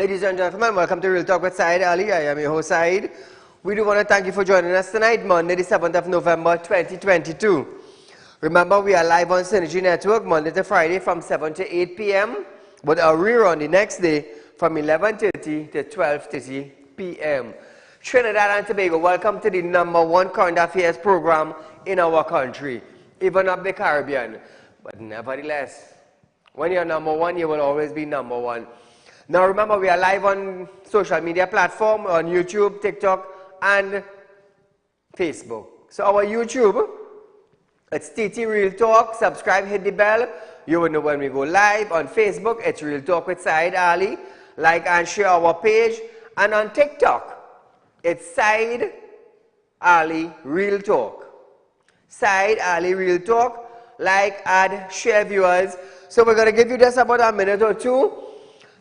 Ladies and gentlemen, welcome to Real Talk with Saieed Ali. I am your host, Saieed. We do want to thank you for joining us tonight, Monday, the 7th of November, 2022. Remember, we are live on Synergy Network, Monday to Friday from 7 to 8 p.m. with a rerun the next day from 11:30 to 12:30 p.m. Trinidad and Tobago, welcome to the #1 current affairs program in our country, even up the Caribbean. But nevertheless, when you're #1, you will always be #1. Now remember, we are live on social media platform, on YouTube, TikTok, and Facebook. So our YouTube, it's TT Real Talk. Subscribe, hit the bell. You will know when we go live. On Facebook, it's Real Talk with Saieed Ali. Like and share our page. And on TikTok, it's Saieed Ali Real Talk. Saieed Ali Real Talk. Like, add, share, viewers. So we're going to give you just about a minute or two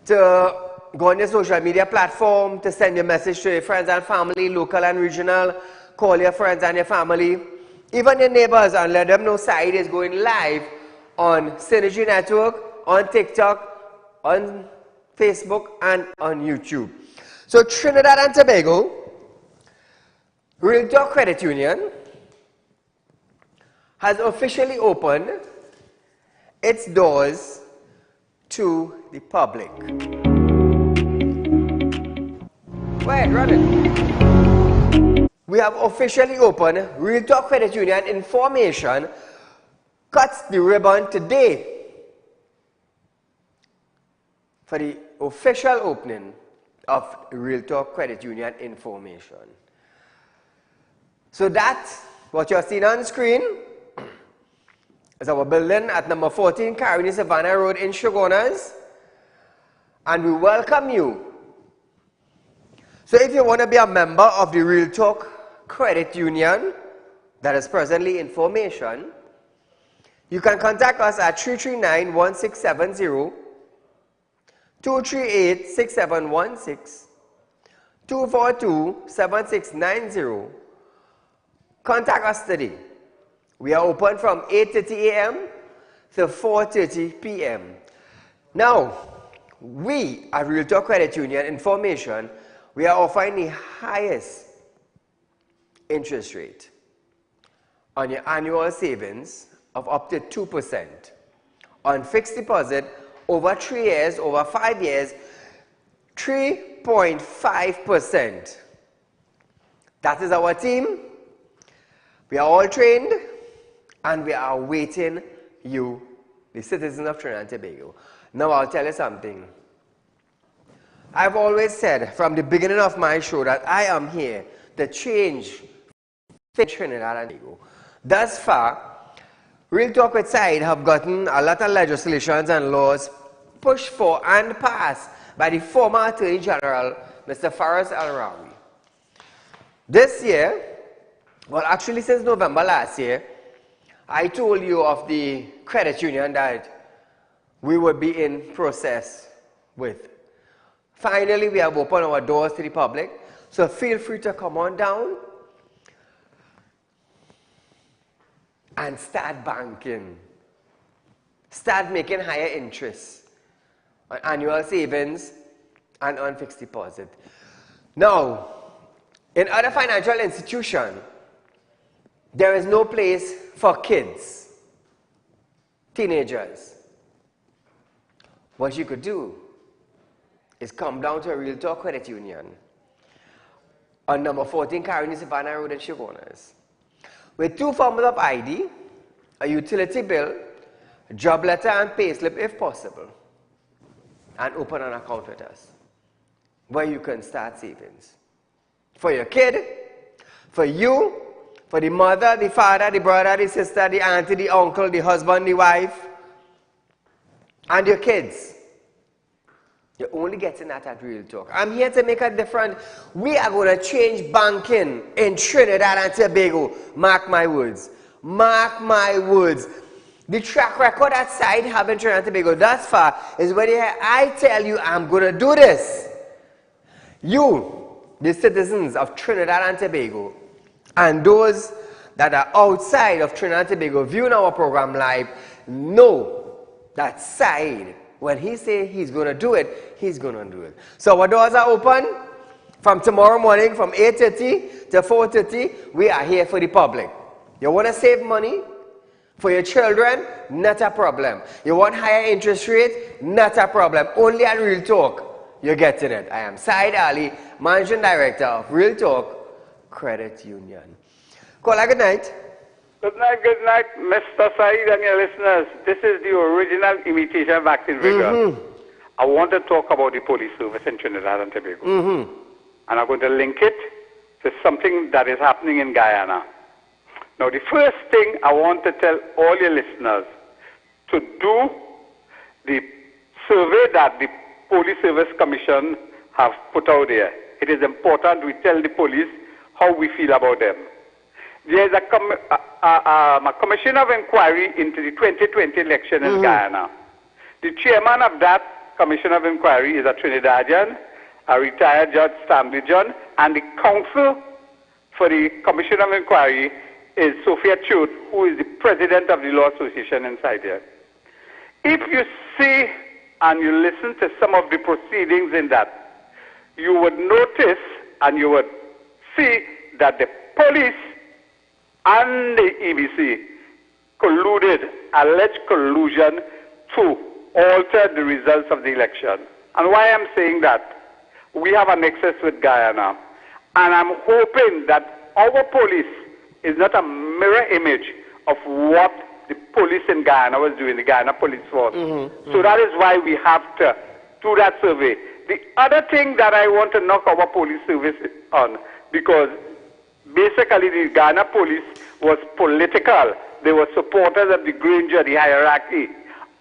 to go on your social media platform, to send your message to your friends and family, local and regional. Call your friends and your family, even your neighbors, and let them know Saieed is going live on Synergy Network, on TikTok, on Facebook, and on YouTube. So Trinidad and Tobago, Real Talk Credit Union has officially opened its doors to the public. Wait, run it. We have officially opened Real Talk Credit Union Information cuts the ribbon today for the official opening of Real Talk Credit Union Information. So that's what you're seeing on screen. Is our building at number 14 Caroni Savannah Road in Shogunas, and we welcome you. So if you want to be a member of the Real Talk Credit Union that is presently in formation, you can contact us at 339-1670, 238-6716, 242-7690. Contact us today. We are open from 8:30 a.m. to 4:30 p.m. Now, we at Real Talk Credit Union Information, we are offering the highest interest rate on your annual savings of up to 2%. On fixed deposit, over 3 years, over 5 years, 3.5%. That is our team. We are all trained, and we are awaiting you, the citizens of Trinidad and Tobago. Now I'll tell you something. I've always said from the beginning of my show that I am here to change Trinidad and Tobago. Thus far, Real Talk with Saieed have gotten a lot of legislations and laws pushed for and passed by the former Attorney General, Mr. Faraz Al-Rawi. This year, well actually since November last year, I told you of the credit union that we would be in process with. Finally, we have opened our doors to the public, so feel free to come on down and start banking. Start making higher interest on annual savings and on fixed deposit. Now, in other financial institutions, there is no place for kids, teenagers. What you could do is come down to a Real Talk Credit Union on number 14 Caroni Savannah Road in Shogunas with 2 forms of ID, a utility bill, a job letter and payslip if possible, and open an account with us where you can start savings. For your kid, for you, for the mother, the father, the brother, the sister, the auntie, the uncle, the husband, the wife, and your kids. You're only getting that at Real Talk. I'm here to make a difference. We are going to change banking in Trinidad and Tobago. Mark my words. Mark my words. The track record that Saieed have in Trinidad and Tobago thus far is when I tell you I'm going to do this. You, the citizens of Trinidad and Tobago, and those that are outside of Trinidad and Tobago viewing our program live, know that Saieed When he say he's going to do it, he's going to do it. So our doors are open from tomorrow morning from 8:30 to 4:30. We are here for the public. You want to save money for your children? Not a problem. You want higher interest rate? Not a problem. Only at Real Talk, you're getting it. I am Saieed Ali, Managing Director of Real Talk Credit Union. Caller, good night. Good night, Mr. Saeed and your listeners. This is the original imitation vaccine figure. I want to talk about the police service in Trinidad and Tobago. And I'm going to link it to something that is happening in Guyana. Now, the first thing I want to tell all your listeners to do the survey that the Police Service Commission have put out there. It is important we tell the police how we feel about them. There is a commission of inquiry into the 2020 election in Guyana. The chairman of that commission of inquiry is a Trinidadian, a retired Judge Stanley John, and the counsel for the commission of inquiry is Sophia Chute, who is the president of the Law Association inside here. If you see and you listen to some of the proceedings in that, you would notice and you would see that the police and the EBC colluded, alleged collusion to alter the results of the election. And why I'm saying that, we have a nexus with Guyana, and I'm hoping that our police is not a mirror image of what the police in Guyana was doing, the Guyana Police Force. So that is why we have to do that survey. The other thing that I want to knock our police service on, because basically the Ghana police was political. They were supporters of the Granger, the hierarchy.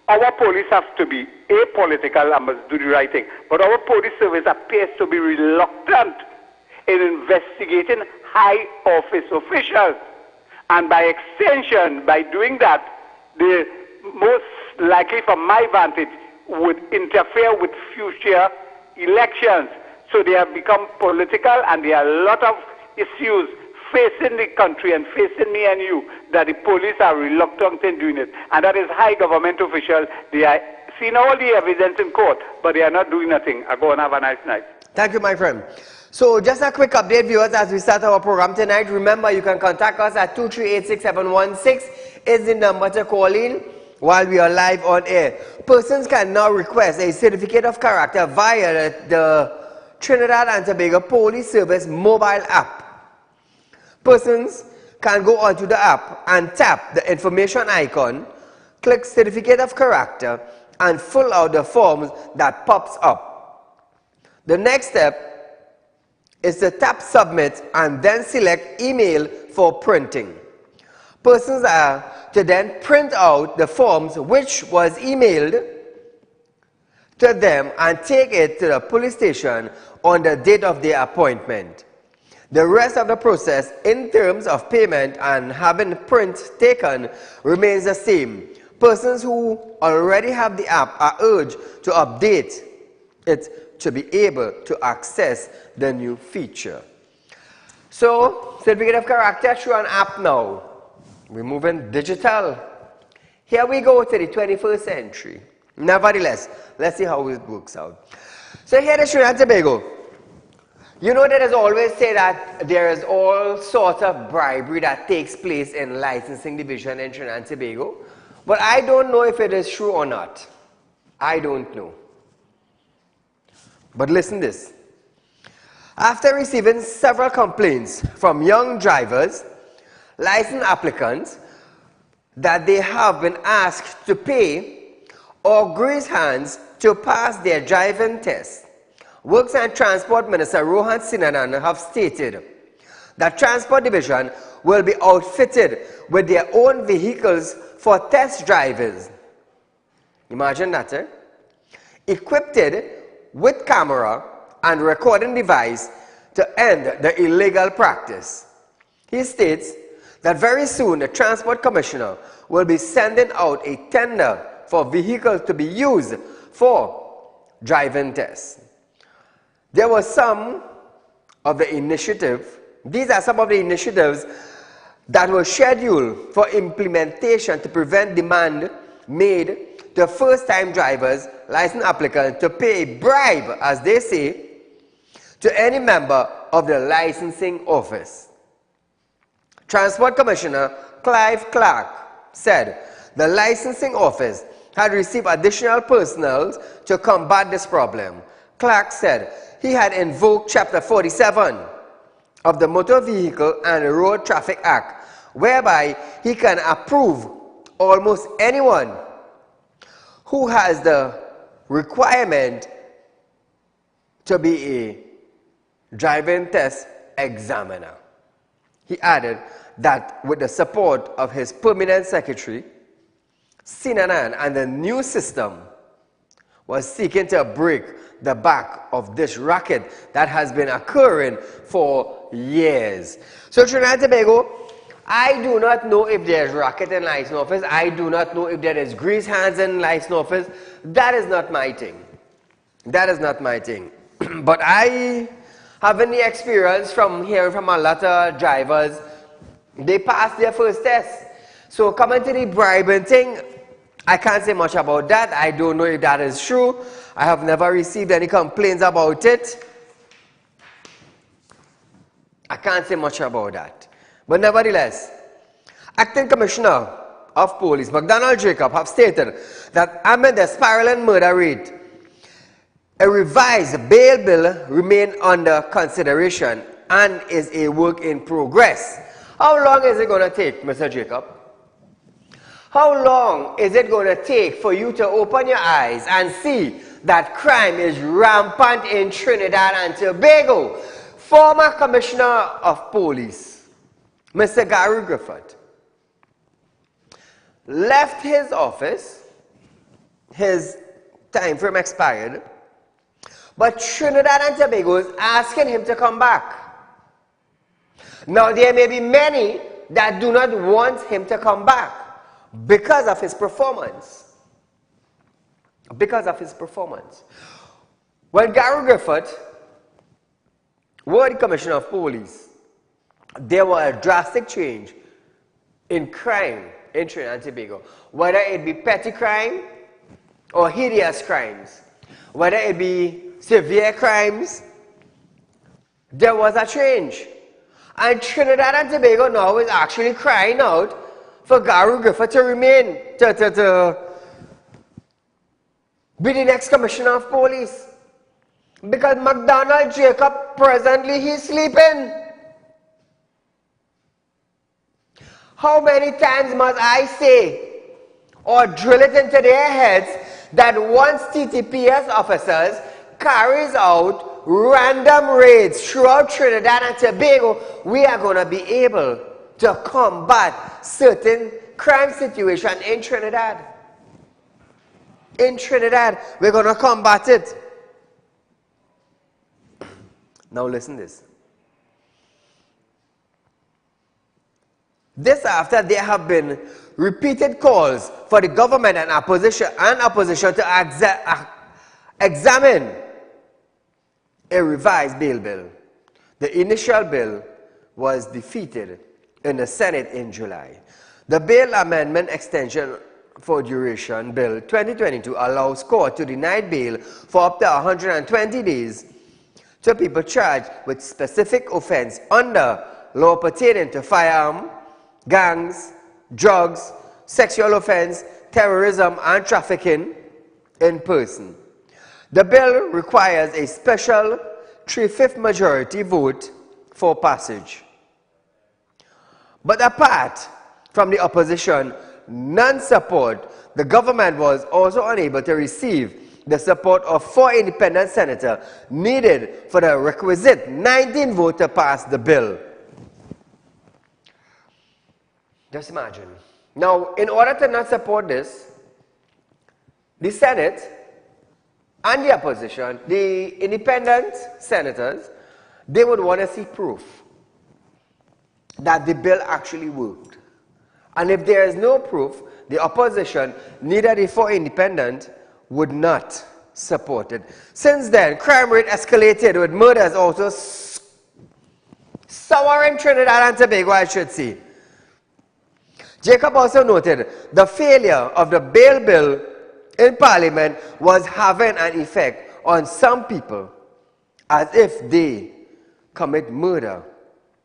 Our police have to be apolitical and must do the right thing. But our police service appears to be reluctant in investigating high office officials. And by extension, by doing that, they most likely, from my vantage, would interfere with future elections. So they have become political, and there are a lot of issues facing the country and facing me and you that the police are reluctant in doing it. And that is high government officials. They are seeing all the evidence in court, but they are not doing nothing. I go and have a nice night. Thank you, my friend. So just a quick update, viewers, as we start our program tonight. Remember, you can contact us at 2386716 is the number to call in while we are live on air. Persons can now request a certificate of character via the Trinidad and Tobago Police Service mobile app. Persons can go onto the app and tap the information icon, click certificate of character, and fill out the forms that pops up. The next step is to tap submit and then select email for printing. Persons are to then print out the forms which was emailed to them and take it to the police station on the date of their appointment. The rest of the process in terms of payment and having print taken remains the same. Persons who already have the app are urged to update it to be able to access the new feature. So, certificate of character through an app now. We're moving digital. Here we go to the 21st century. Nevertheless, let's see how it works out. So here in Trinidad and Tobago, you know that is always say that there is all sorts of bribery that takes place in licensing division in Trinidad and Tobago. But I don't know if it is true or not. I don't know. But listen this. After receiving several complaints from young drivers, license applicants, that they have been asked to pay or grease hands to pass their driving test, Works and Transport Minister Rohan Sinanan have stated that Transport Division will be outfitted with their own vehicles for test drivers. Imagine that, eh? Equipped with camera and recording device to end the illegal practice. He states that very soon the Transport Commissioner will be sending out a tender for vehicles to be used for driving tests. There were some of the initiative, these are some of the initiatives that were scheduled for implementation to prevent demand made to first-time drivers, license applicants to pay a bribe, as they say, to any member of the licensing office. Transport Commissioner Clive Clark said the licensing office had received additional personnel to combat this problem. Clark said he had invoked Chapter 47 of the Motor Vehicle and Road Traffic Act, whereby he can approve almost anyone who has the requirement to be a driving test examiner. He added that with the support of his permanent secretary, Sinanan, and the new system was seeking to break the back of this racket that has been occurring for years. So Trinidad and Tobago, I do not know if there's racket in license office. I do not know if there is grease hands in license office. That is not my thing. That is not my thing. But I have any experience from hearing from a lot of drivers, they passed their first test. So coming to the bribing thing, I can't say much about that. I don't know if that is true. I have never received any complaints about it. I can't say much about that. But nevertheless, Acting Commissioner of Police, McDonald Jacob, have stated that amid the spiraling murder rate, a revised bail bill remains under consideration and is a work in progress. How long is it going to take, Mr. Jacob? How long is it going to take for you to open your eyes and see that crime is rampant in Trinidad and Tobago? Former Commissioner of Police, Mr. Gary Griffith, left his office, his time frame expired, but Trinidad and Tobago is asking him to come back. Now there may be many that do not want him to come back because of his performance. Because of his performance. When Gary Griffith was the Commissioner of Police, there was a drastic change in crime in Trinidad and Tobago. Whether it be petty crime or hideous crimes, whether it be severe crimes, there was a change. And Trinidad and Tobago now is actually crying out for Gary Griffith to remain, to be the next Commissioner of Police. Because McDonald Jacob, presently, he's sleeping. How many times must I say or drill it into their heads that once TTPS officers carries out random raids throughout Trinidad and Tobago, we are going to be able to combat certain crime situations in Trinidad. In Trinidad, we're going to combat it. Now listen to this. This after there have been repeated calls for the government and opposition to examine a revised bail bill. The initial bill was defeated in the Senate in July. The bail amendment extension for duration bill 2022 allows court to deny bail for up to 120 days to people charged with specific offense under law pertaining to firearm, gangs, drugs, sexual offense, terrorism, and trafficking in person. The bill requires a special 3/5 majority vote for passage. But apart from the opposition non-support, the government was also unable to receive the support of 4 independent senators needed for the requisite 19 votes to pass the bill. Just imagine. Now, in order to not support this, the Senate and the opposition, the independent senators, they would want to see proof that the bill actually worked. And if there is no proof, the opposition, neither the 4 independent, would not support it. Since then, crime rate escalated with murders also sour in Trinidad and Tobago, I should say. Jacob also noted the failure of the bail bill in Parliament was having an effect on some people, as if they commit murder,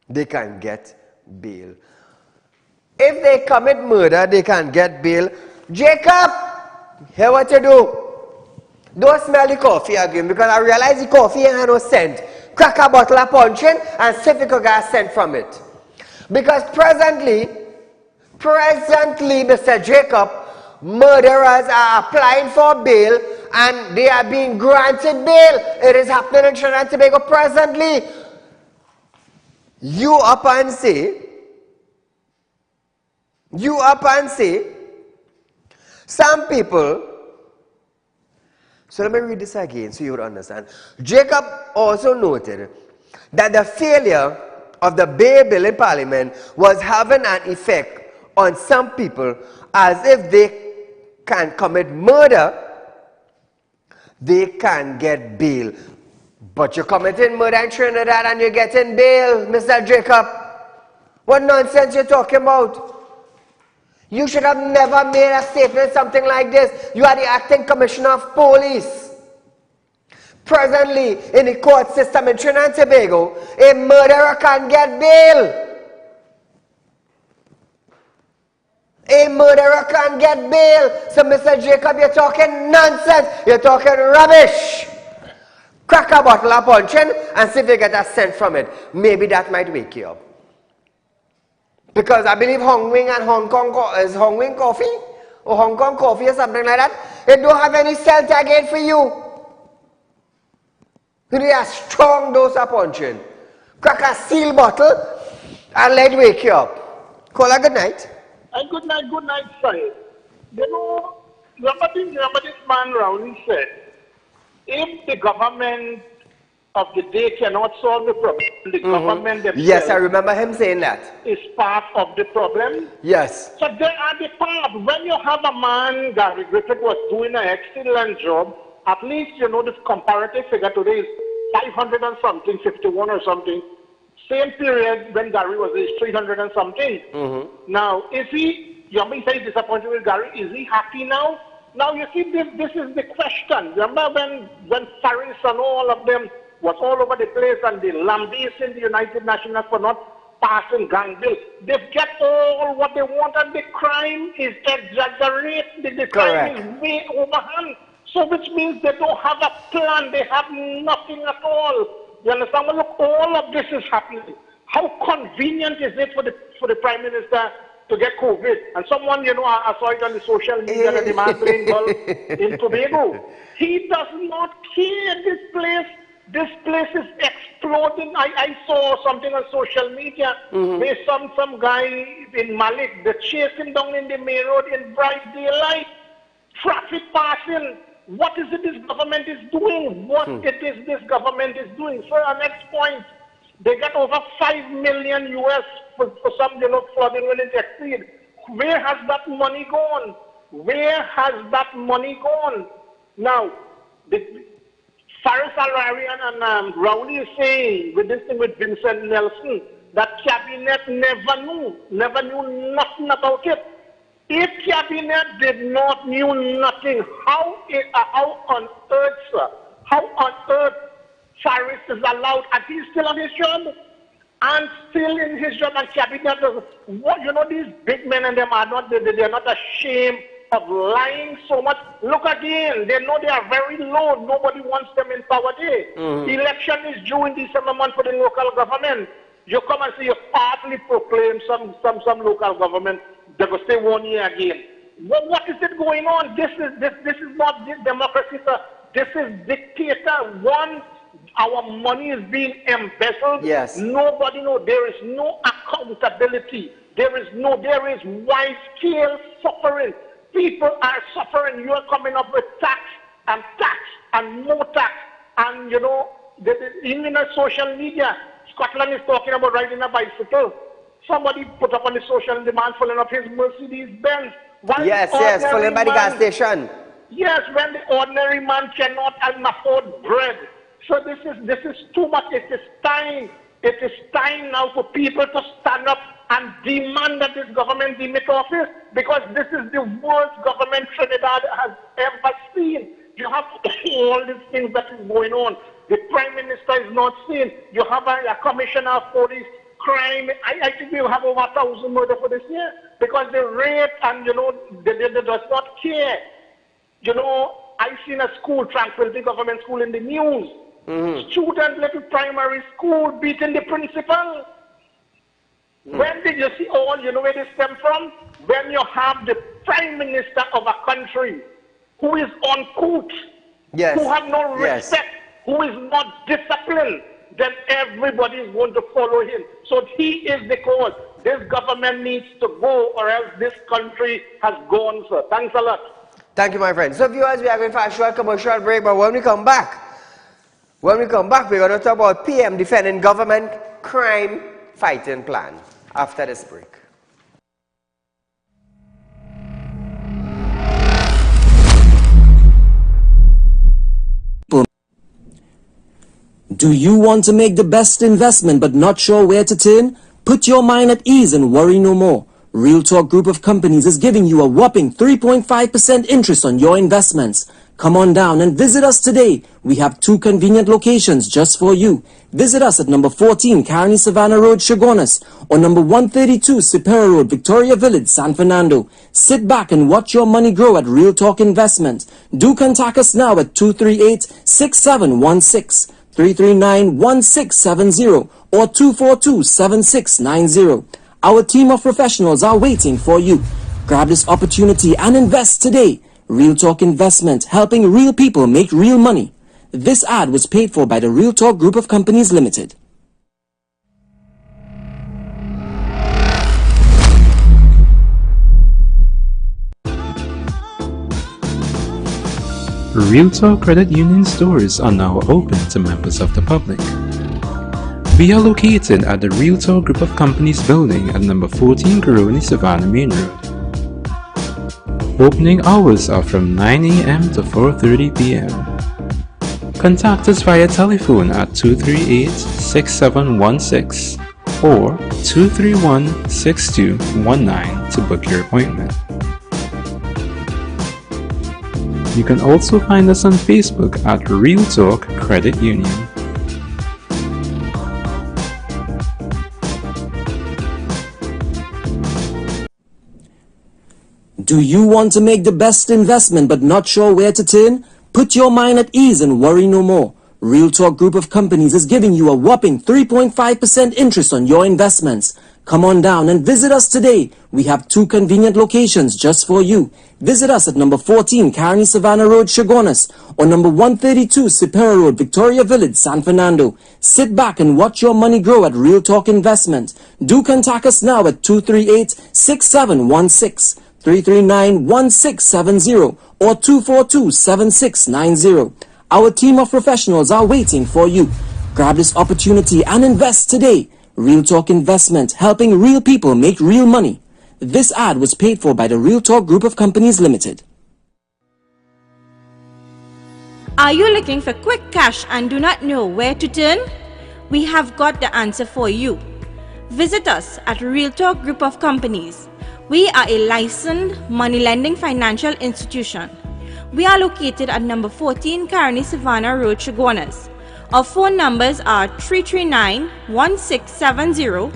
they can get bail. If they commit murder, they can get bail. Jacob, hear what you do. Don't smell the coffee again, because I realize the coffee ain't no scent. Crack a bottle of punching and see if you can get a scent from it. Because presently, Mr. Jacob, murderers are applying for bail and they are being granted bail. It is happening in Trinidad and Tobago presently. You up and say, some people, so let me read this again so you would understand. Jacob also noted that the failure of the bail bill in Parliament was having an effect on some people, as if they can commit murder, they can get bail. But you're committing murder in Trinidad and you're getting bail, Mr. Jacob. What nonsense you're talking about? You should have never made a statement something like this. You are the acting commissioner of police. Presently, in the court system in Trinidad and Tobago, a murderer can get bail. A murderer can get bail. So, Mr. Jacob, you're talking nonsense. You're talking rubbish. Crack a bottle of punching and see if you get a scent from it. Maybe that might wake you up. Because I believe Hong Wing and Hong Kong is Hong Wing coffee or Hong Kong coffee or something like that. It don't have any scent again for you. You need a strong dose of punching. Crack a seal bottle and let it wake you up. Call a good night. Good night, Saieed. You know, remember this man Rowley said, if the government of the day cannot solve the problem, the government themselves, yes, I remember him saying that, is part of the problem. Yes. So they are the part. When you have a man, Gary Griffith was doing an excellent job, at least you know this comparative figure today is 500 and something, 51 or something. Same period when Gary was 300 and something. Now, is he, you may say disappointed with Gary, is he happy now? Now, you see, this is the question. Remember when Faris and all of them was all over the place and they lambasted the United Nations for not passing gang bill. They've got all what they want, and the crime is exaggerated. The crime is way overhand. So which means they don't have a plan. They have nothing at all. You understand? Well, look, all of this is happening. How convenient is it for the Prime Minister to get COVID? And someone, you know, I saw it on the social media that the man playing golf in Tobago. He does not care. This place is exploding. I saw something on social media where some guy in Malik, they chased him down in the main road in bright daylight. Traffic passing. What is it this government is doing? What it is this government is doing? So our next point, they got over $5 million US for some, you know, flooding when it exceed. Where has that money gone? Where has that money gone? Now, Faris Al-Rarian and Rowley is saying, with this thing with Vincent Nelson, that cabinet never knew nothing about it. If cabinet did not knew nothing, how on earth, sir, how on earth Faris is allowed, and he's still on his job, and still in his job, and cabinet doesn't, what, you know, these big men and them are not, they're not ashamed of lying so much. Look again, they know they are very low. Nobody wants them in power there. Election is due in December month for the local government. You come and see you partly proclaim some local government. They will stay 1 year again. What is it going on? This is not democracy, sir. This is dictator. One, our money is being embezzled. Yes. Nobody knows. There is no accountability. There is wide-scale suffering. People are suffering. You are coming up with tax and more tax. And, you know, even on social media, Scotland is talking about riding a bicycle. Somebody put up on the social demand filling up his Mercedes-Benz. Yes, filling by the gas station. Yes, when the ordinary man cannot afford bread. So this is too much. It is time now for people to stand up and demand that this government demit office, because this is the worst government Trinidad has ever seen. You have all these things that is going on. The Prime Minister is not seen. You have a commissioner of police crime. I think we have over 1,000 murders for this year, because the rate and, they does not care. I seen a school, Tranquility Government School, in the news. Student, little primary school, beating the principal. When did you see all, where this stem from? When you have the Prime Minister of a country who is uncouth, who have no respect, who is not disciplined, then everybody is going to follow him. So he is the cause. This government needs to go, or else this country has gone, sir. Thanks a lot. Thank you, my friend. So viewers, we are going for a short commercial break, but when we come back, we're going to talk about PM defending government crime fighting plan after this break. Do you want to make the best investment but not sure where to turn? Put your mind at ease and worry no more. Real Talk Group of Companies is giving you a whopping 3.5% interest on your investments. Come on down and visit us today. We have 2 convenient locations just for you. Visit us at number 14 Carney Savannah Road, Chaguanas, or number 132 Superior Road, Victoria Village, San Fernando. Sit back and watch your money grow at Real Talk Investment. Do contact us now at 238-6716, 339-1670, or 242-7690. Our team of professionals are waiting for you. Grab this opportunity and invest today. Real Talk Investment, helping real people make real money. This ad was paid for by the Real Talk Group of Companies Limited. Real Talk Credit Union stores are now open to members of the public. We are located at the Real Talk Group of Companies building at number 14 Caroni Savannah Main Road. Opening hours are from 9 a.m. to 4:30 p.m. Contact us via telephone at 238-6716 or 231-6219 to book your appointment. You can also find us on Facebook at Real Talk Credit Union. Do you want to make the best investment but not sure where to turn? Put your mind at ease and worry no more. Real Talk Group of Companies is giving you a whopping 3.5% interest on your investments. Come on down and visit us today. We have 2 convenient locations just for you. Visit us at number 14 Carney Savannah Road, Chaguanas, or number 132 Superior Road, Victoria Village, San Fernando. Sit back and watch your money grow at Real Talk Investment. Do contact us now at 238-6716, 339-1670, or 242-7690. Our team of professionals are waiting for you. Grab this opportunity and invest today. Real Talk Investment, helping real people make real money. This ad was paid for by the Real Talk Group of Companies Limited. Are you looking for quick cash and do not know where to turn? We have got the answer for you. Visit us at Real Talk Group of Companies. We are a licensed money lending financial institution. We are located at number 14 Carney Savannah Road, Chaguanas. Our phone numbers are 339-1670,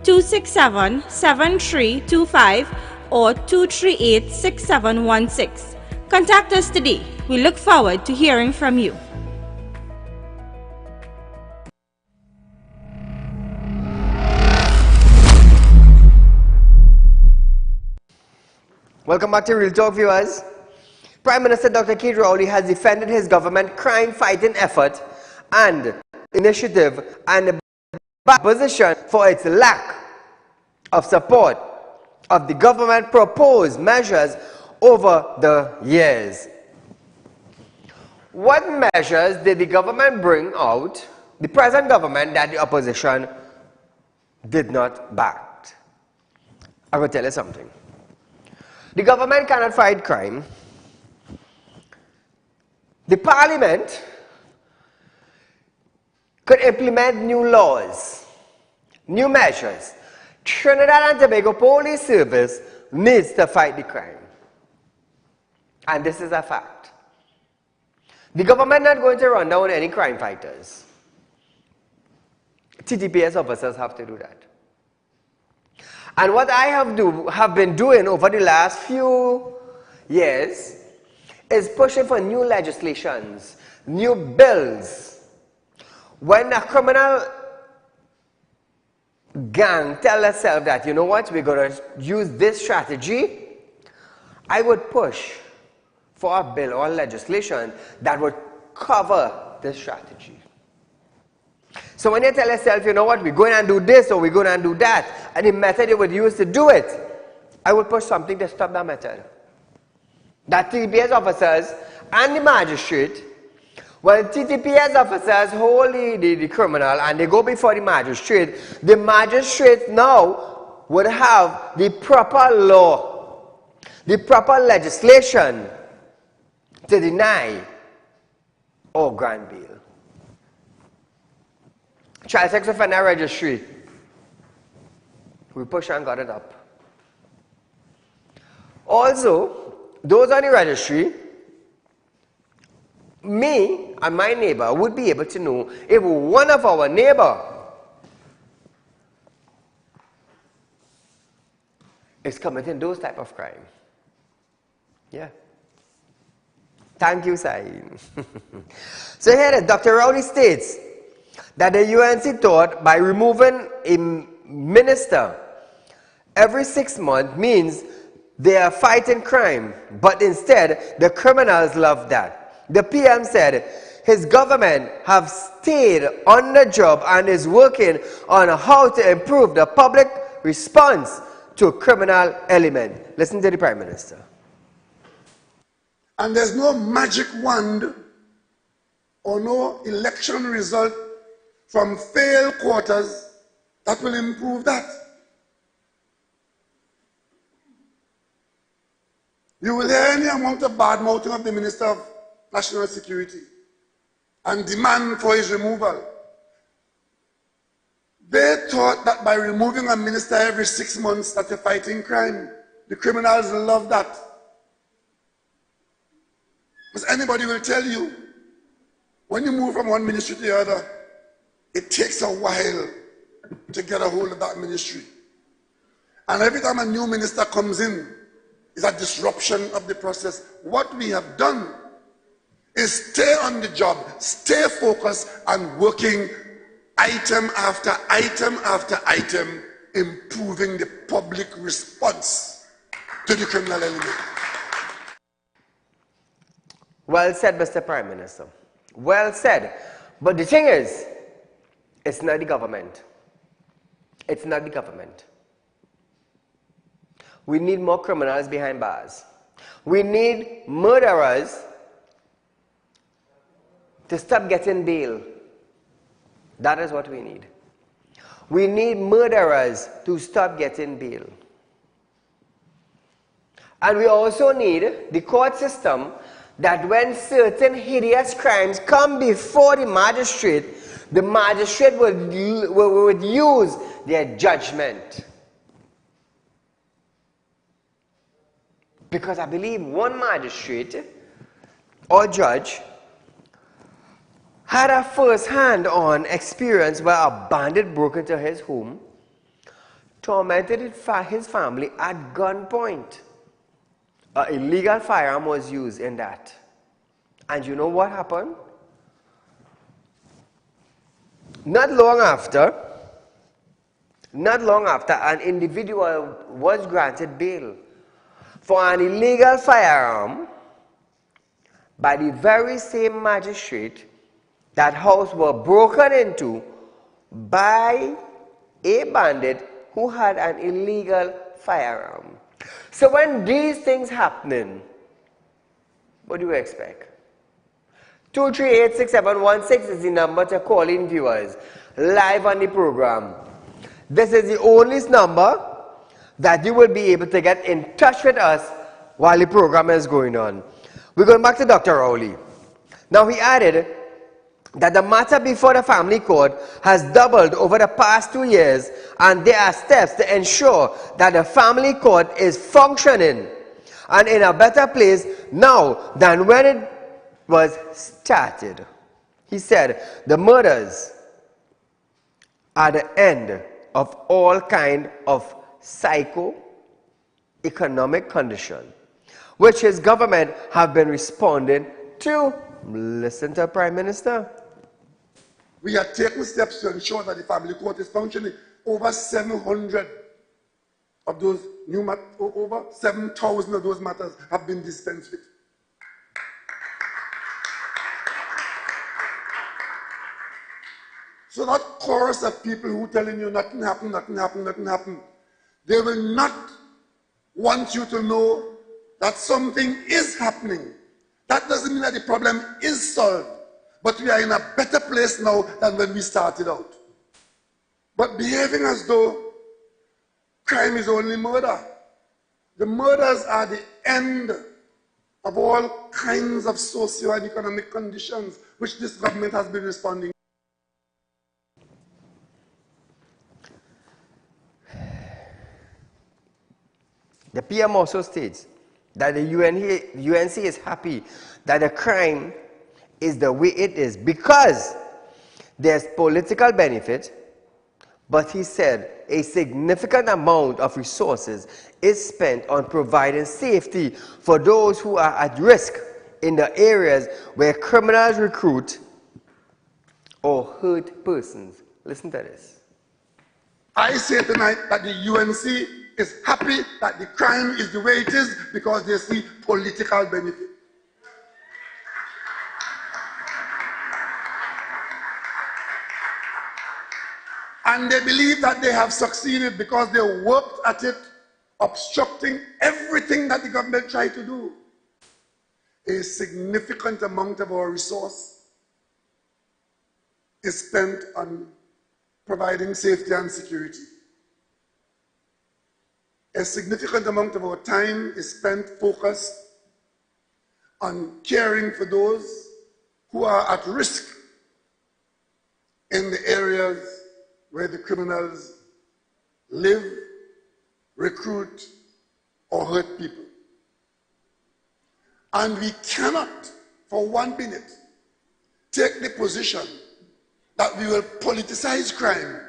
267-7325, or 238-6716. Contact us today. We look forward to hearing from you. Welcome back to Real Talk, viewers. Prime Minister Dr. Saieed Ali has defended his government crime-fighting effort and initiative and position for its lack of support of the government proposed measures over the years. What measures did the government bring out, the present government, that the opposition did not back? I will tell you something. The government cannot fight crime. The parliament could implement new laws, new measures, Trinidad and Tobago Police Service needs to fight the crime. And this is a fact. The government not going to run down any crime fighters. TTPS officers have to do that. And what I have been doing over the last few years is pushing for new legislations, new bills. When a criminal gang tell themselves that, you know what, we're going to use this strategy, I would push for a bill or legislation that would cover this strategy. So when you tell yourself, you know what, we're going to do this or we're going to do that, and the method you would use to do it, I would push something to stop that method. That TTPS officers and the magistrate, when TTPS officers hold the criminal and they go before the magistrate now would have the proper law, the proper legislation to deny or grant bail. Child sex offender registry, we push and got it up. Also, those on the registry, me and my neighbor would be able to know if one of our neighbor is committing those type of crime. Yeah. Thank you, Saeed. So here, Dr. Rowley states that the UNC thought by removing a minister every 6 months means they are fighting crime, but instead the criminals love that. The PM said his government have stayed on the job and is working on how to improve the public response to criminal element. Listen to the Prime Minister. And there's no magic wand or no election result from failed quarters that will improve that. You will hear any amount of bad mouthing of the Minister of National Security and demand for his removal. They thought that by removing a minister every 6 months that you're fighting crime. The criminals love that. Because anybody will tell you, when you move from one ministry to the other, it takes a while to get a hold of that ministry. And every time a new minister comes in, it's a disruption of the process. What we have done is stay on the job, stay focused, and working item after item after item, improving the public response to the criminal element. Well said, Mr. Prime Minister. Well said. But the thing is, it's not the government. It's not the government. We need more criminals behind bars. We need murderers to stop getting bail. That is what we need. We need murderers to stop getting bail. And we also need the court system that when certain hideous crimes come before the magistrate would use their judgment. Because I believe one magistrate or judge had a first-hand-on experience where a bandit broke into his home, tormented his family at gunpoint. An illegal firearm was used in that. And you know what happened? Not long after, an individual was granted bail for an illegal firearm by the very same magistrate. That house was broken into by a bandit who had an illegal firearm. So when these things happening, what do you expect? 2386716 is the number to call in viewers live on the program. This is the only number that you will be able to get in touch with us while the program is going on. We're going back to Dr. Rowley. Now he added that the matter before the family court has doubled over the past 2 years, and there are steps to ensure that the family court is functioning and in a better place now than when it was started. He said the murders are the end of all kind of socio-economic condition, which his government have been responding to. Listen to the Prime Minister. We are taking steps to ensure that the family court is functioning. Over 700 of those over 7,000 of those matters have been dispensed with. So that chorus of people who telling you nothing happened, nothing happened, nothing happened, they will not want you to know that something is happening. That doesn't mean that the problem is solved, but we are in a better place now than when we started out. But behaving as though crime is only murder. The murders are the end of all kinds of socio and economic conditions which this government has been responding. The PM also states that the UNC is happy that the crime is the way it is because there's political benefit, but he said a significant amount of resources is spent on providing safety for those who are at risk in the areas where criminals recruit or hurt persons. Listen to this. I say tonight that the UNC is happy that the crime is the way it is because they see political benefit. And they believe that they have succeeded because they worked at it, obstructing everything that the government tried to do. A significant amount of our resource is spent on providing safety and security. A significant amount of our time is spent focused on caring for those who are at risk in the areas where the criminals live, recruit, or hurt people. And we cannot, for 1 minute, take the position that we will politicize crime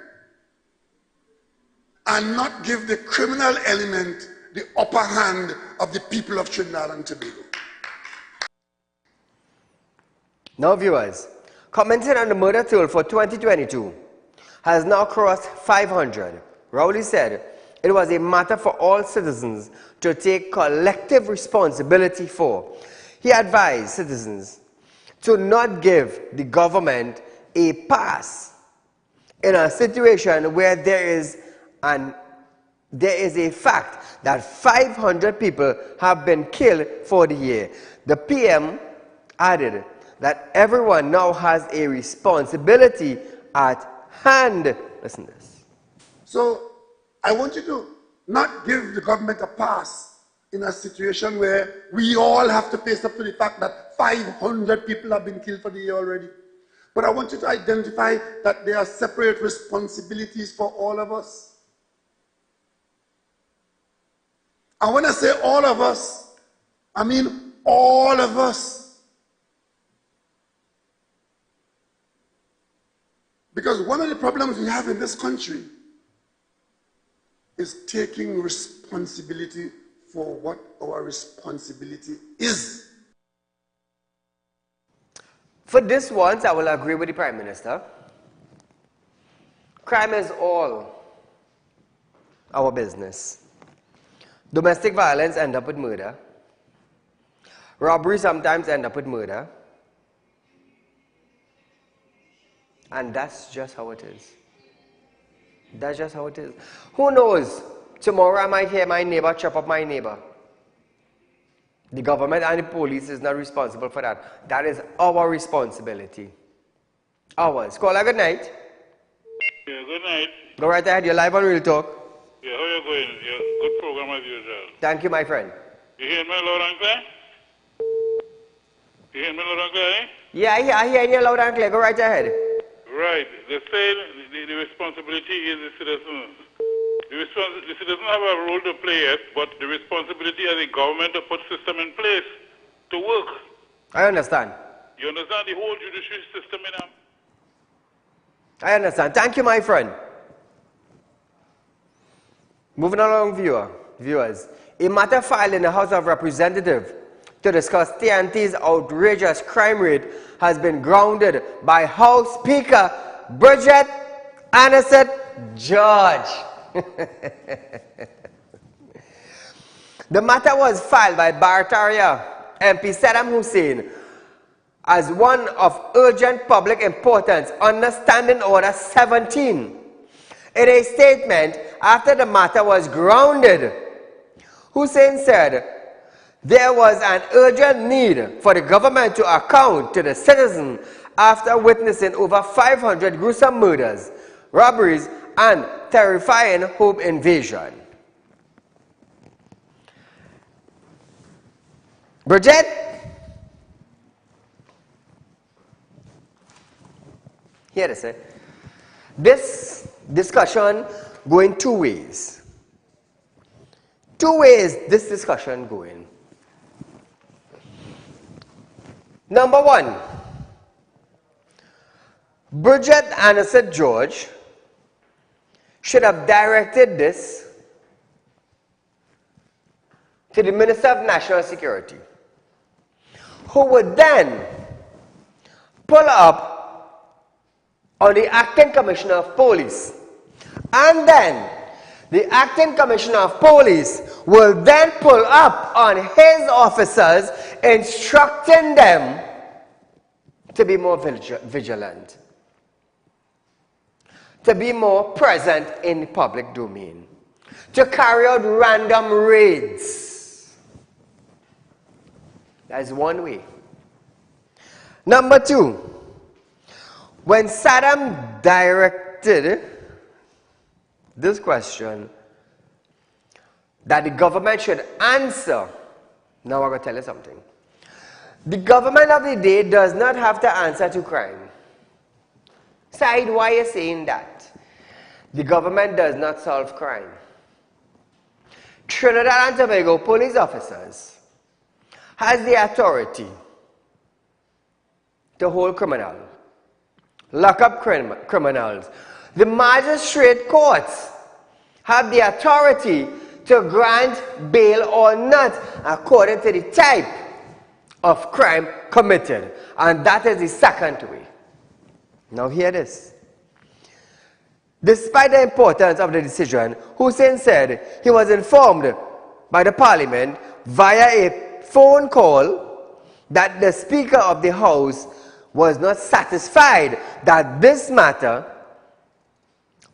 and not give the criminal element the upper hand of the people of Trinidad and Tobago. Now viewers, commenting on the murder toll for 2022 has now crossed 500. Rowley said it was a matter for all citizens to take collective responsibility for. He advised citizens to not give the government a pass in a situation where there is a fact that 500 people have been killed for the year. The PM added that everyone now has a responsibility at hand. Listen to this. So I want you to not give the government a pass in a situation where we all have to face up to the fact that 500 people have been killed for the year already. But I want you to identify that there are separate responsibilities for all of us. And when I say all of us, I mean all of us. Because one of the problems we have in this country is taking responsibility for what our responsibility is. For this once, I will agree with the Prime Minister. Crime is all our business. Domestic violence ends up with murder. Robbery sometimes ends up with murder. And that's just how it is. That's just how it is. Who knows? Tomorrow I might hear my neighbor chop up my neighbor. The government and the police is not responsible for that. That is our responsibility. Ours. Caller, good night. Yeah, good night. Go right ahead. You're live on Real Talk. Yeah, how you going? Yeah, good program as usual. Thank you, my friend. You hear me loud and clear? You hear me loud and clear? Yeah, I hear you loud and clear. Go right ahead. Right. They say the responsibility is the citizens. The citizens have a role to play, yes, but the responsibility of the government to put system in place to work. I understand. You understand the whole judiciary system in I understand. Thank you, my friend. Moving along, viewers. A matter filed in the House of Representatives to discuss TNT's outrageous crime rate has been grounded by House Speaker Bridget Anisette George. The matter was filed by Barataria MP Saddam Hussein as one of urgent public importance under Standing Order 17. In a statement after the matter was grounded, Hussein said there was an urgent need for the government to account to the citizen after witnessing over 500 gruesome murders, robberies, and terrifying home invasion. Bridget? Here it is. This discussion going two ways. Two ways this discussion going. Number one, Bridget Anisette George should have directed this to the Minister of National Security, who would then pull up on the Acting Commissioner of Police. And then the Acting Commissioner of Police will then pull up on his officers, instructing them to be more vigilant, to be more present in the public domain, to carry out random raids. That is one way. Number two, when Saddam directed this question that the government should answer, now I'm going to tell you something. The government of the day does not have to answer to crime. Said, why are you saying that? The government does not solve crime. Trinidad and Tobago police officers has the authority to hold criminals, lock up criminals. The magistrate courts have the authority to grant bail or not according to the type of crime committed. And that is the second way. Now hear this. Despite the importance of the decision, Hussein said he was informed by the parliament via a phone call that the Speaker of the House was not satisfied that this matter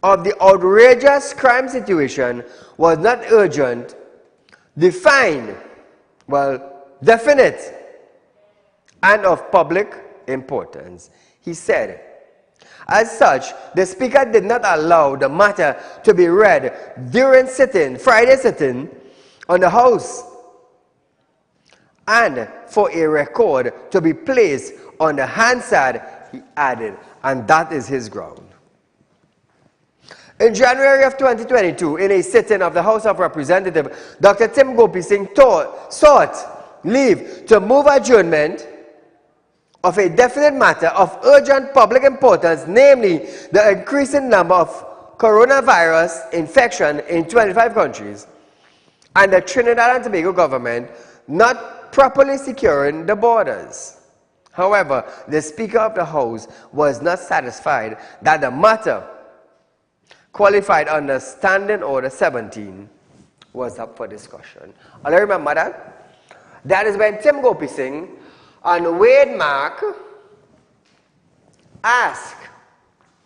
of the outrageous crime situation was not urgent, defined, definite, and of public importance. He said, as such, the Speaker did not allow the matter to be read during Friday sitting on the House, and for a record to be placed on the Hansard, he added, and that is his ground. In January of 2022, in a sitting of the House of Representatives, Dr. Tim Gopi Singh sought leave to move adjournment of a definite matter of urgent public importance, namely the increasing number of coronavirus infection in 25 countries, and the Trinidad and Tobago government not properly securing the borders. However, the Speaker of the House was not satisfied that the matter qualified under Standing Order 17 was up for discussion. And I remember that. That is when Tim Gopi Singh and Wade Mark asked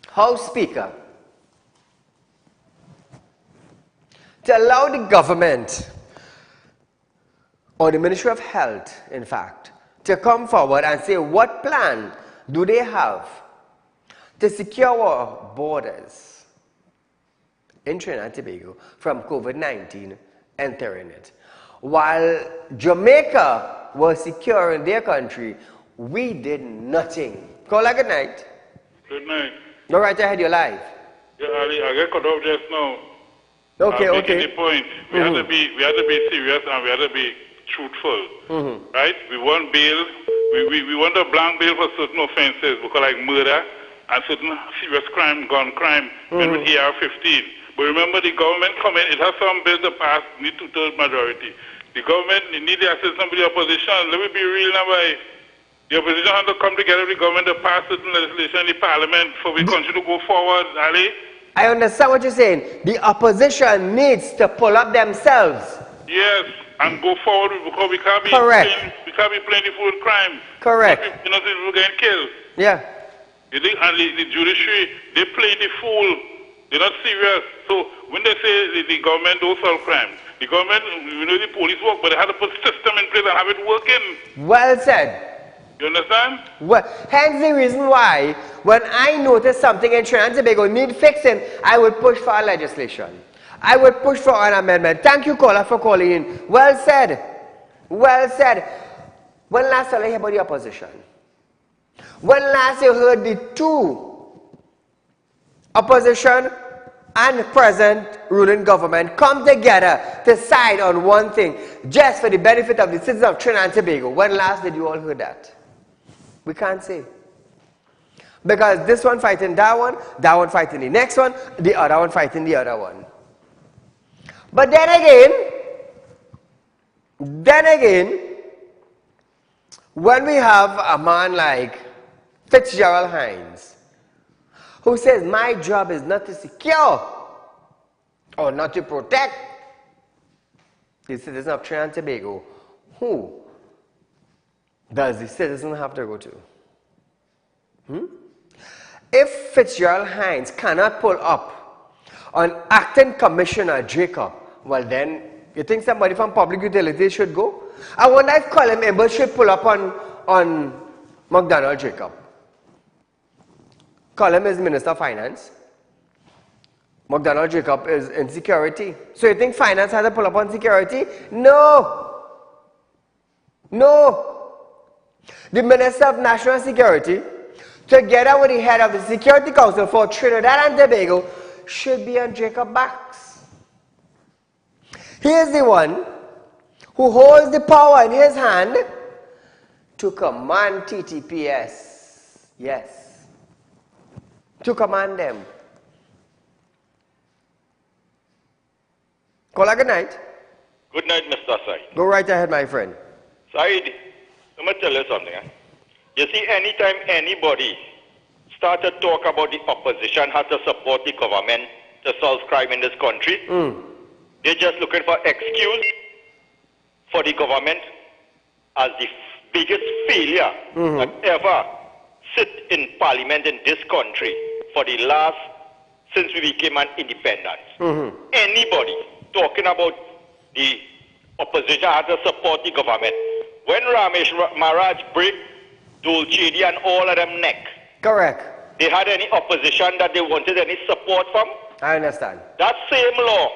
House Speaker to allow the government, or the Ministry of Health, in fact, to come forward and say what plan do they have to secure our borders in Trinidad and Tobago from COVID-19 entering it. While Jamaica was securing their country We did nothing. Caller, good night. Good night. All right ahead, you're live. Yeah, Ali, I get cut off just now. Okay, I'm okay. making the point. We have to be serious and we have to be truthful. Right? We want bail. We want a blank bail for certain offenses, because like murder and certain serious crime, gun crime, and with AR-15. But remember, the government comment, it has some bills to pass, need 2/3 majority. The government need the assistance of the opposition. Let me be real now, boy. The opposition has to come together with the government to pass certain legislation in the parliament for we country to go forward, Ali. I understand what you're saying. The opposition needs to pull up themselves. Yes, and go forward because we can't be playing the fool with crime. Correct. You know, people getting killed. Yeah. You think, and the judiciary, they play the fool. They're not serious. So when they say the government don't solve crime, the government, you know, the police work, but they have to put system in place and have it working. Well said. You understand? Well, hence the reason why, when I notice something in Trinidad and Tobago need fixing, I would push for a legislation. I would push for an amendment. Thank you, caller, for calling in. Well said. Well said. When last did I hear about the opposition? When last you heard the two opposition and present ruling government come together to side on one thing, just for the benefit of the citizens of Trinidad and Tobago? When last did you all hear that? We can't say. Because this one fighting that one fighting the next one, the other one fighting the other one. But then again, when we have a man like Fitzgerald Hines, who says, my job is not to secure or not to protect the citizens of Trinidad and Tobago, who does the citizen have to go to? If Fitzgerald Hines cannot pull up on acting commissioner Jacob, well then, you think somebody from public utilities should go? I wonder if Colin Ember should pull up on McDonald Jacob. Colin is Minister of Finance. McDonald Jacob is in security. So you think finance has to pull up on security? No. No. The Minister of National Security, together with the head of the Security Council for Trinidad and Tobago, should be on Jacob's backs. He is the one who holds the power in his hand to command TTPS. Yes. To command them. Caller, good night. Good night, Mr. Said. Go right ahead, my friend. Said, let me tell you something. You see, anytime anybody start to talk about the opposition has to support the government to solve crime in this country, they're just looking for excuse for the government as the biggest failure that ever sit in parliament in this country for the last, since we became an independence. Anybody talking about the opposition has to support the government. When Ramesh Maharaj break Dulcedi and all of them neck, correct, they had any opposition that they wanted any support from? I understand. That same law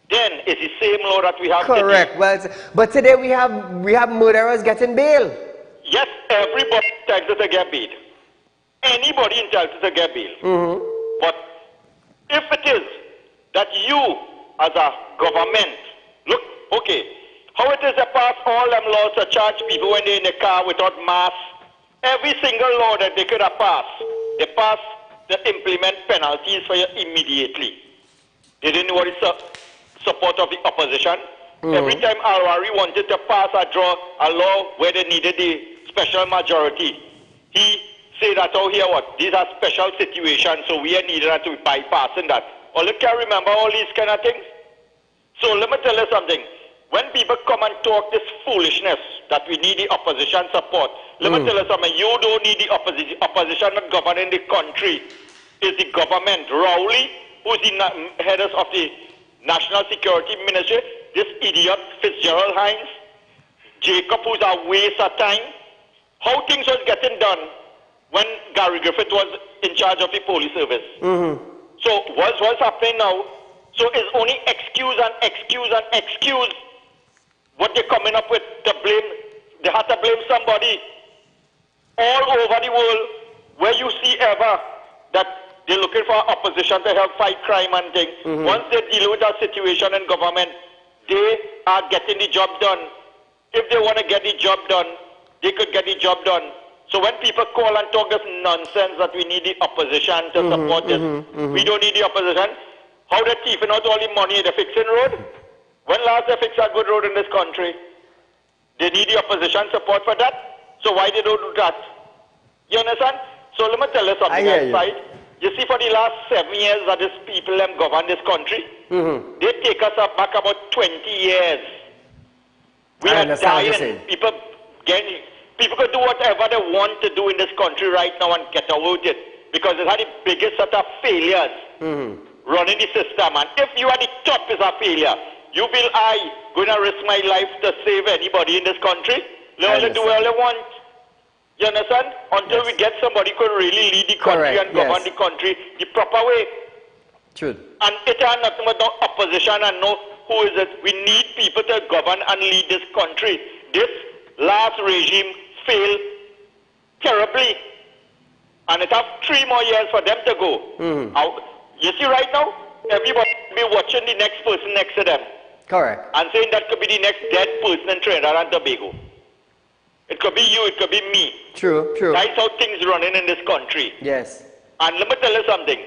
then is the same law that we have correct today. Well, but today we have murderers getting bail. Yes, everybody entitled to get bail. Anybody entitled to get bail. But if it is that you as a government, look, okay, how it is to pass all them laws to charge people when they're in the car without masks? Every single law that they could have passed, they passed to implement penalties for you immediately. They didn't know what is support of the opposition. Every time Al-Wari wanted to pass a law where they needed the special majority, he said that, oh, here what, these are special situations, so we are needed to be bypassing that. All you can remember all these kind of things. So let me tell you something. When people come and talk this foolishness that we need the opposition support, let me tell you something. You don't need the opposition. Opposition not governing the country. It's the government. Rowley, who's the head of the National Security Ministry, this idiot Fitzgerald Hines, Jacob, who's a waste of time. How things was getting done when Gary Griffith was in charge of the police service. So what's happening now? So it's only excuse and excuse and excuse. What they're coming up with to blame, they have to blame somebody. all over the world where you see ever that they're looking for opposition to help fight crime and things. Once they deal with that situation in government, they are getting the job done. If they want to get the job done, they could get the job done. So when people call and talk this nonsense that we need the opposition to support this, we don't need the opposition. How they thieving out all the money they're fixing road? When last they fix a good road in this country? They need the opposition support for that. So why they don't do that? You understand? So let me tell you something outside. You see, for the last 7 years that these people them govern this country, they take us up back about 20 years. We are dying. People could do whatever they want to do in this country right now and get away with it, because it's had the biggest set of failures running the system. And if you are the top is a failure, you feel I going to risk my life to save anybody in this country? They only do all they want. You understand? Until we get somebody who can really lead the country and govern the country the proper way. True. And it has nothing but no opposition and no who is it. We need people to govern and lead this country. This last regime failed terribly. And it has 3 more years for them to go. You see right now, everybody will be watching the next person next to them. Correct. And saying that could be the next dead person in Trinidad and Tobago. It could be you, it could be me. True, true. That's how things running in this country. Yes. And let me tell you something.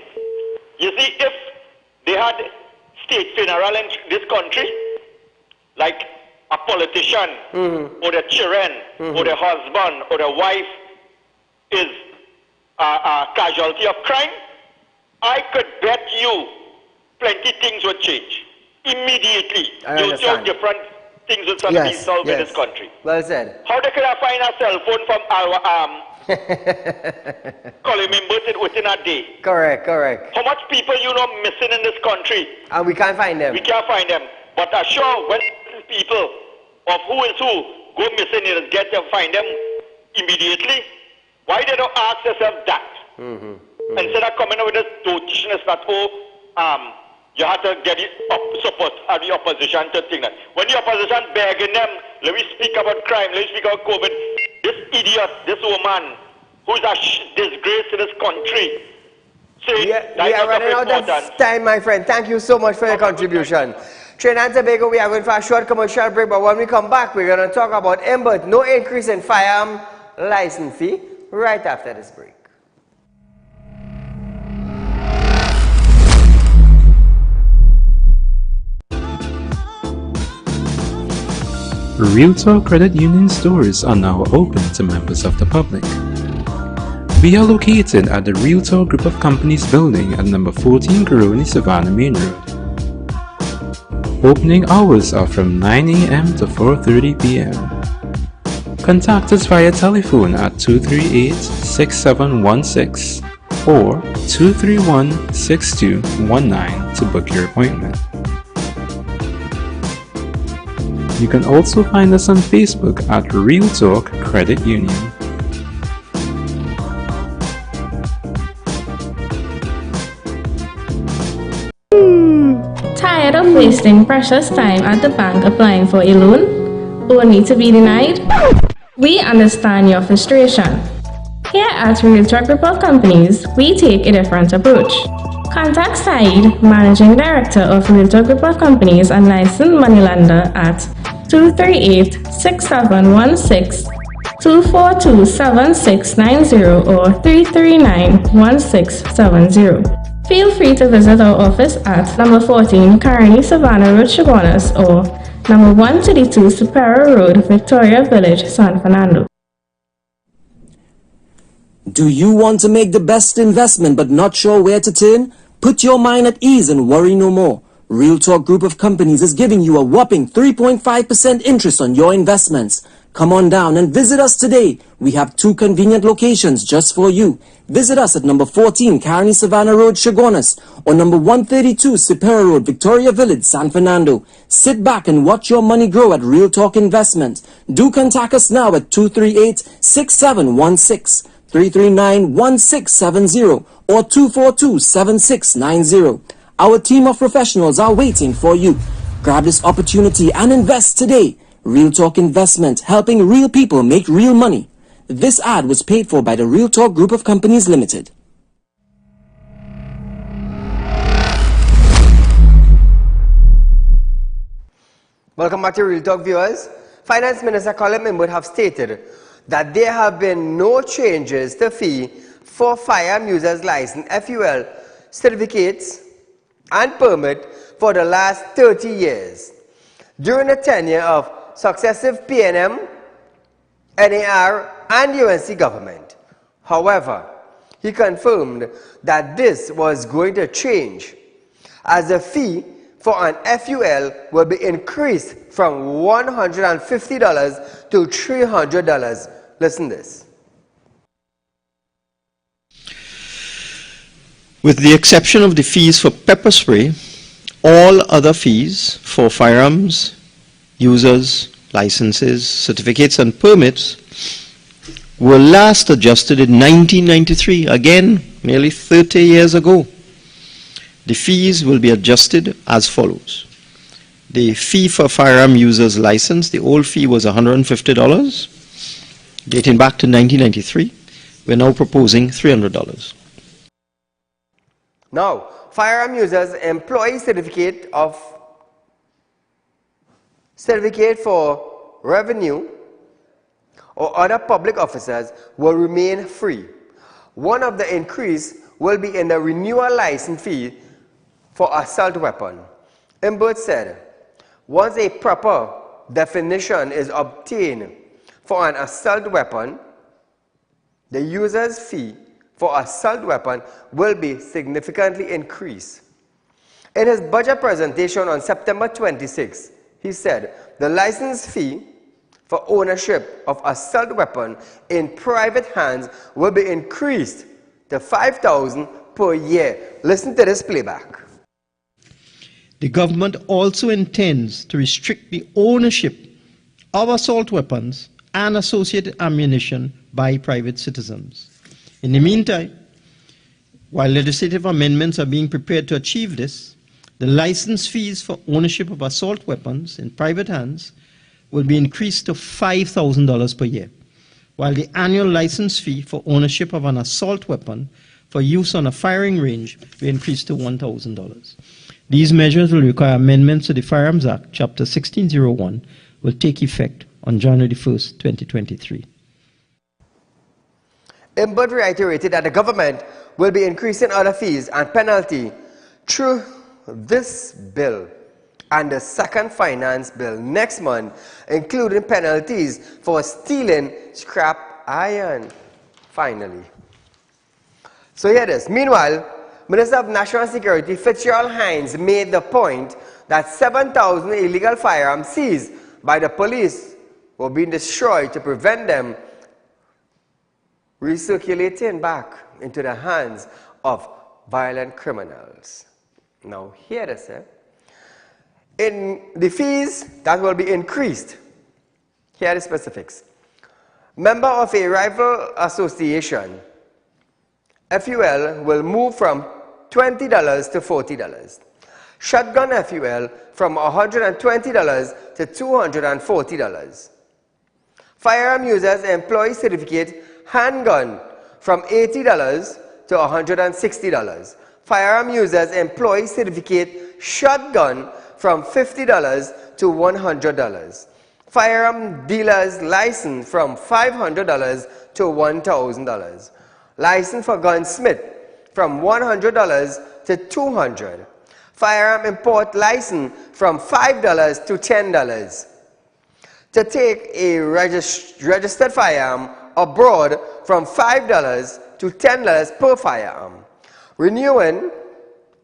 You see, if they had state funeral in this country, like a politician or the children or the husband or the wife is a casualty of crime, I could bet you plenty things would change. Immediately. You'll see different things would suddenly solve in this country. Well said. How they could I find a cell phone from our calling members within a day? Correct, correct. How much people you know missing in this country? And we can't find them. We can't find them. But I'm sure when people of who is who go missing, you get them, find them immediately. Why they don't ask themselves that? Instead of coming up with this dotishness that, you have to get the support of the opposition to think that. When the opposition begging them, let me speak about crime, let me speak about COVID, this idiot, this woman, who's a disgrace to this country, saying we are running out of time, my friend. Thank you so much for your contribution. Trinidad and Tobago, we are going for a short commercial break, but when we come back, we're going to talk about IMBERT, no increase in firearm license fee, right after this break. Real Talk Credit Union stores are now open to members of the public. We are located at the Real Talk Group of Companies building at number 14 Coroni Savannah Main Road. Opening hours are from 9 a.m. to 4:30 p.m. Contact us via telephone at 238-6716 or 231-6219 to book your appointment. You can also find us on Facebook at Real Talk Credit Union. Tired of wasting precious time at the bank applying for a loan, only to be denied? We understand your frustration. Here at Real Talk Group of Companies, we take a different approach. Contact Saieed, Managing Director of Real Talk Group of Companies and licensed moneylender at 238-6716, 242-7690 or 339-1670. Feel free to visit our office at number 14 Coroni Savannah Road, Chaguanas or number 132 Superior Road, Victoria Village, San Fernando. Do you want to make the best investment but not sure where to turn? Put your mind at ease and worry no more. Real Talk Group of Companies is giving you a whopping 3.5% interest on your investments. Come on down and visit us today. We have 2 convenient locations just for you. Visit us at number 14 Coroni Savannah Road, Chaguanas or number 132 Superior Road, Victoria Village, San Fernando. Sit back and watch your money grow at Real Talk Investment. Do contact us now at 238-6716. 339-1670 or 242-7690. Our team of professionals are waiting for you. Grab this opportunity and invest today. Real Talk Investment, helping real people make real money. This ad was paid for by the Real Talk Group of Companies Limited. Welcome back to Real Talk, viewers. Finance Minister Colin Mimwood have stated that there have been no changes to fee for firearm users license FUL certificates and permit for the last 30 years. During the tenure of successive PNM, NAR and UNC government. However, he confirmed that this was going to change as the fee for an FUL will be increased from $150 to $300. Listen to this. With the exception of the fees for pepper spray, all other fees for firearms, users, licenses, certificates and permits were last adjusted in 1993, again nearly 30 years ago. The fees will be adjusted as follows. The fee for firearm users license, the old fee was $150, dating back to 1993. We're now proposing $300. Now, firearm users employee certificate for revenue or other public officers will remain free. One of the increase will be in the renewal license fee for assault weapon. Imbert said, once a proper definition is obtained for an assault weapon, the user's fee for assault weapon will be significantly increased. In his budget presentation on September 26, he said the license fee for ownership of assault weapon in private hands will be increased to $5,000 per year. Listen to this playback. The government also intends to restrict the ownership of assault weapons and associated ammunition by private citizens. In the meantime, while legislative amendments are being prepared to achieve this, the license fees for ownership of assault weapons in private hands will be increased to $5,000 per year, while the annual license fee for ownership of an assault weapon for use on a firing range will be increased to $1,000. These measures will require amendments to the Firearms Act, Chapter 1601, will take effect on January 1st, 2023. Imbert reiterated that the government will be increasing other fees and penalty through this bill and the second finance bill next month, including penalties for stealing scrap iron. Finally. So here it is. Meanwhile, Minister of National Security Fitzgerald Hines made the point that 7,000 illegal firearms seized by the police were being destroyed to prevent them recirculating back into the hands of violent criminals. Now, here it is. In the fees that will be increased, here are the specifics. Member of a rival association, FUL will move from $20 to $40. Shotgun FUL from $120 to $240. Firearm users employee certificate handgun from $80 to $160. Firearm users employee certificate shotgun from $50 to $100. Firearm dealer's license from $500 to $1,000. License for gunsmith from $100 to $200. Firearm import license from $5 to $10. To take a registered firearm abroad from $5 to $10 per firearm. Renewing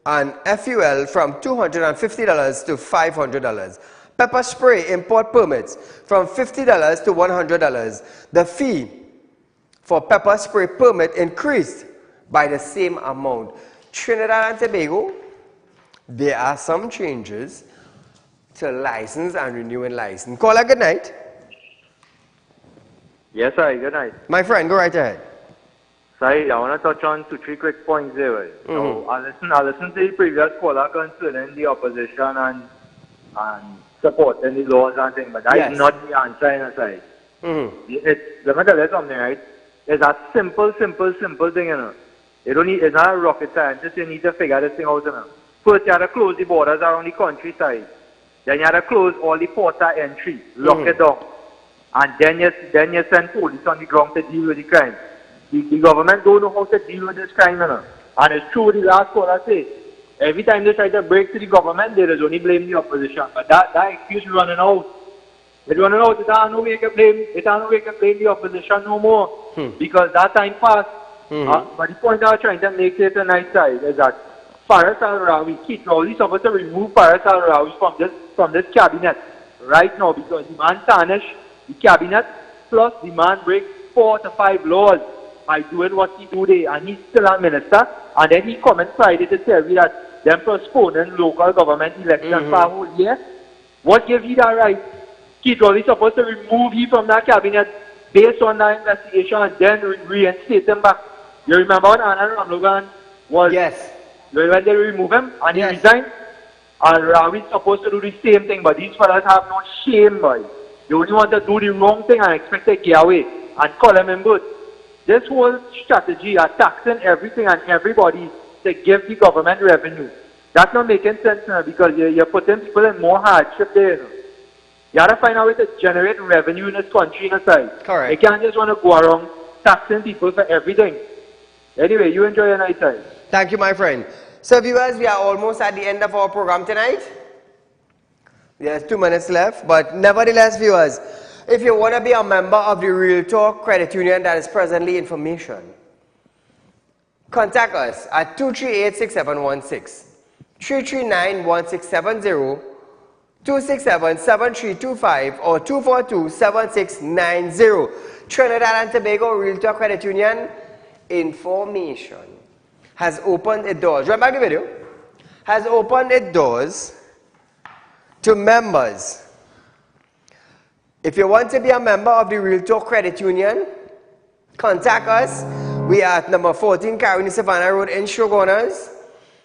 an FUL from $250 to $500. Pepper spray import permits from $50 to $100. The fee for pepper spray permit increased by the same amount. Trinidad and Tobago, there are some changes to license and renewing license. Caller, good night. Yes, sir. Good night. My friend, go right ahead. Sorry, I want to touch on 2-3 quick points there. Right? So I listened to the previous caller concerning the opposition and supporting the laws and things, but that is not the answer in a side. Let me tell you something, right? It's a simple thing, you know. It's not a rocket science, just you need to figure this thing out, you know. First, you have to close the borders around the countryside. Then you have to close all the ports of entry, lock it down. And then you send police on the ground to deal with the crime. The government don't know how to deal with this crime, you know. And it's true, the last caller said, every time they try to break to the government, they just only blame the opposition. But that excuse is running out. It's running out. It ain't no way to blame the opposition no more. Because that time passed. But the point I was trying to make here tonight side is that Faris Al-Rawi, Keith Rowley is supposed to remove Faris Al-Rawi from this cabinet right now because the man tarnished the cabinet, plus the man break 4 to 5 laws by doing what he do there, and he's still a minister, and then he come on Friday to tell me that them postponing local government elections for a whole year. What gives he that right? Keith Rowley is supposed to remove him from that cabinet based on that investigation and then reinstate him back. You remember when Anand Ramlogan was... Yes. When they remove him and he resigned? And Ravi is supposed to do the same thing, but these fellas have no shame, boy. They only want to do the wrong thing and expect to get away and call him in good. This whole strategy of taxing everything and everybody to give the government revenue, that's not making sense now because you're putting people in more hardship there. You know. You have to find a way to generate revenue in this country inside. Correct. You can't just want to go around taxing people for everything. Anyway, you enjoy your night time. Thank you, my friend. So viewers, we are almost at the end of our program tonight. There's 2 minutes left, but nevertheless, viewers, if you want to be a member of the Real Talk Credit Union that is presently in formation, contact us at 238-6716, 339-1670, 267-7325, or 242-7690. Trinidad and Tobago Real Talk Credit Union information has opened its doors. Remember the video? Has opened its doors to members. If you want to be a member of the Real Talk Credit Union, contact us. We are at number 14 Caroni Savannah Road in Shogunas.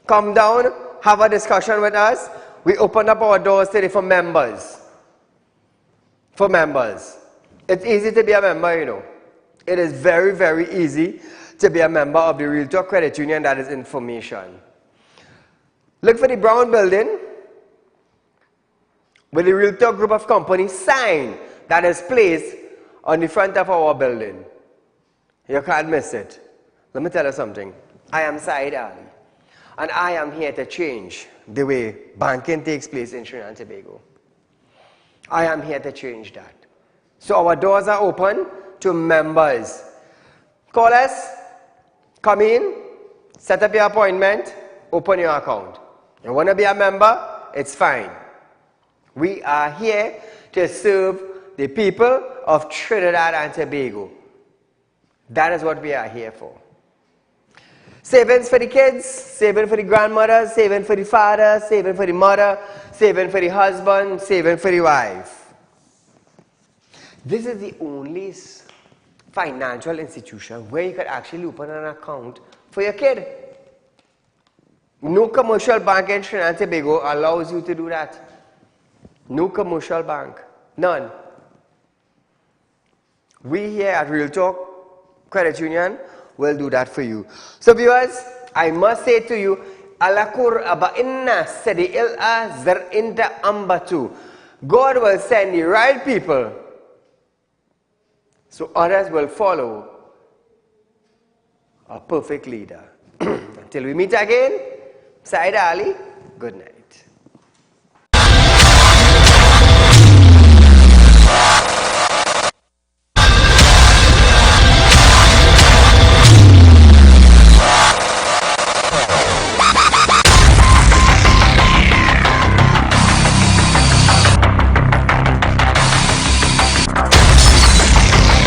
Come down, have a discussion with us. We open up our doors today for members. For members. It's easy to be a member, you know. It is very, very easy to be a member of the Real Talk Credit Union that is in formation. Look for the brown building with the Real Talk Group of Companies sign that is placed on the front of our building. You can't miss it. Let me tell you something. I am Saieed Ali, and I am here to change the way banking takes place in Trinidad and Tobago. I am here to change that. So our doors are open to members. Call us, come in, set up your appointment, open your account. You want to be a member? It's fine. We are here to serve the people of Trinidad and Tobago. That is what we are here for. Savings for the kids, saving for the grandmother, saving for the father, saving for the mother, saving for the husband, saving for the wife. This is the only financial institution where you could actually open an account for your kid. No commercial bank in Trinidad and Tobago allows you to do that. No commercial bank. None. We here at Real Talk Credit Union will do that for you. So viewers, I must say to you, Alakur aba inna sedi il'a zar inta ambatu. God will send the right people so others will follow a perfect leader. Until we meet again, Saieed Ali, good night.